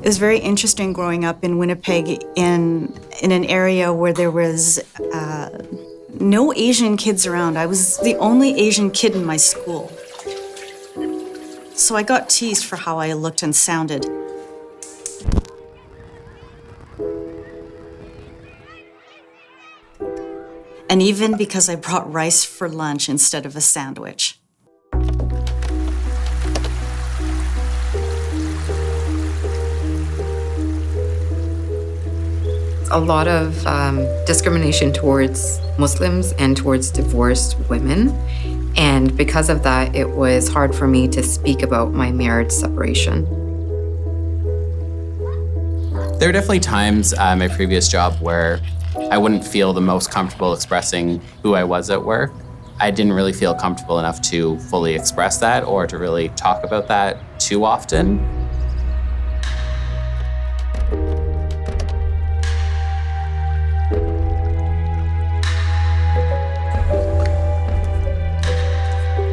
was very interesting growing up in Winnipeg in an area where there was no Asian kids around. I was the only Asian kid in my school. So I got teased for how I looked and sounded. And even because I brought rice for lunch instead of a sandwich. A lot of discrimination towards Muslims and towards divorced women. And because of that, it was hard for me to speak about my marriage separation. There were definitely times at my previous job where I wouldn't feel the most comfortable expressing who I was at work. I didn't really feel comfortable enough to fully express that or to really talk about that too often.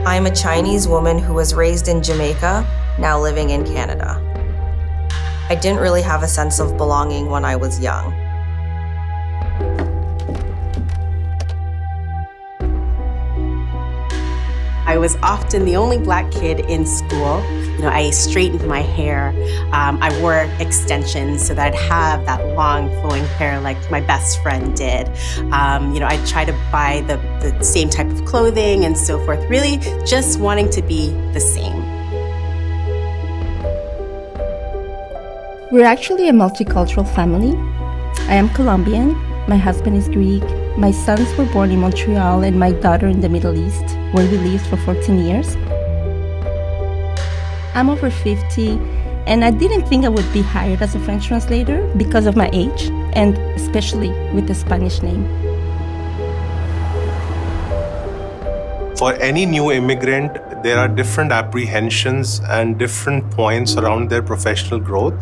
I'm a Chinese woman who was raised in Jamaica, now living in Canada. I didn't really have a sense of belonging when I was young. I was often the only Black kid in school. I straightened my hair. I wore extensions so that I'd have that long flowing hair like my best friend did. I'd try to buy the same type of clothing and so forth, really just wanting to be the same. We're actually a multicultural family. I am Colombian, my husband is Greek, my sons were born in Montreal and my daughter in the Middle East, where we lived for 14 years. I'm over 50, and I didn't think I would be hired as a French translator because of my age, and especially with the Spanish name. For any new immigrant, there are different apprehensions and different points around their professional growth.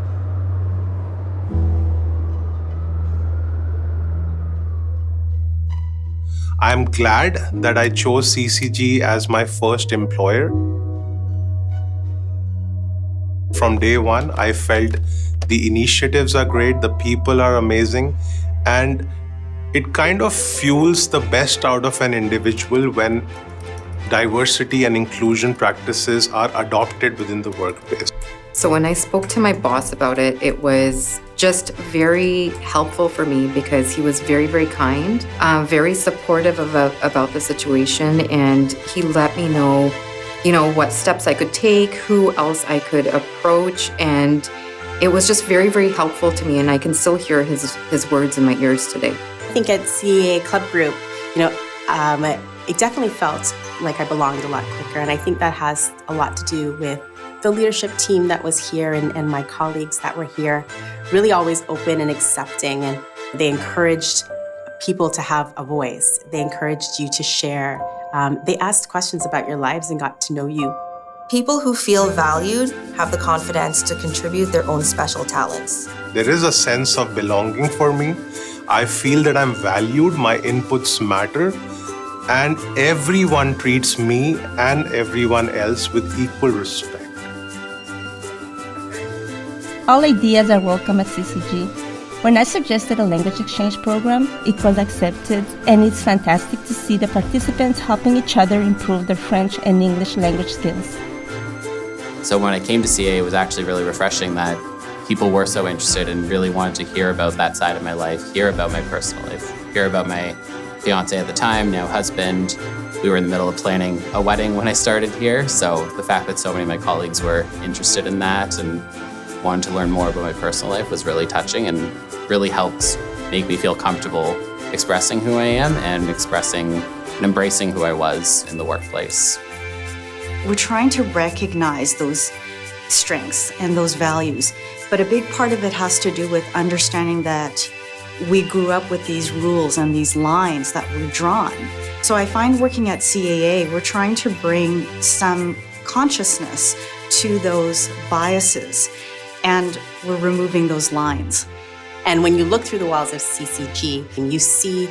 I'm glad that I chose CCG as my first employer. From day one, I felt the initiatives are great, the people are amazing, and it kind of fuels the best out of an individual when diversity and inclusion practices are adopted within the workplace. So when I spoke to my boss about it, it was just very helpful for me because he was very, very kind, very supportive about the situation, and he let me know, what steps I could take, who else I could approach, and it was just very, very helpful to me, and I can still hear his words in my ears today. I think at CAA Club Group, it definitely felt like I belonged a lot quicker, and I think that has a lot to do with the leadership team that was here and my colleagues that were here, really always open and accepting, and they encouraged people to have a voice. They encouraged you to share. They asked questions about your lives and got to know you. People who feel valued have the confidence to contribute their own special talents. There is a sense of belonging for me. I feel that I'm valued, my inputs matter, and everyone treats me and everyone else with equal respect. All ideas are welcome at CCG. When I suggested a language exchange program, it was accepted, and it's fantastic to see the participants helping each other improve their French and English language skills. So when I came to CAA, it was actually really refreshing that people were so interested and really wanted to hear about that side of my life, hear about my personal life, hear about my fiance at the time, now husband. We were in the middle of planning a wedding when I started here, so the fact that so many of my colleagues were interested in that and wanted to learn more about my personal life was really touching and really helped make me feel comfortable expressing who I am and expressing and embracing who I was in the workplace. We're trying to recognize those strengths and those values, but a big part of it has to do with understanding that we grew up with these rules and these lines that were drawn. So I find working at CAA, we're trying to bring some consciousness to those biases, and we're removing those lines. And when you look through the walls of CCG, and you see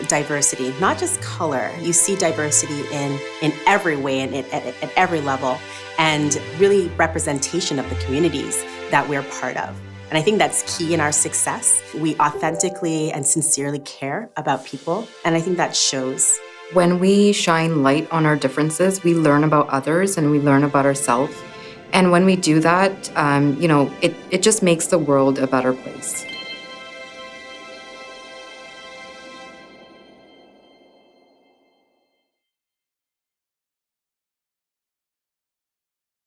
diversity, not just color, you see diversity in every way and at every level, and really representation of the communities that we're part of. And I think that's key in our success. We authentically and sincerely care about people, and I think that shows. When we shine light on our differences, we learn about others and we learn about ourselves. And when we do that, it just makes the world a better place.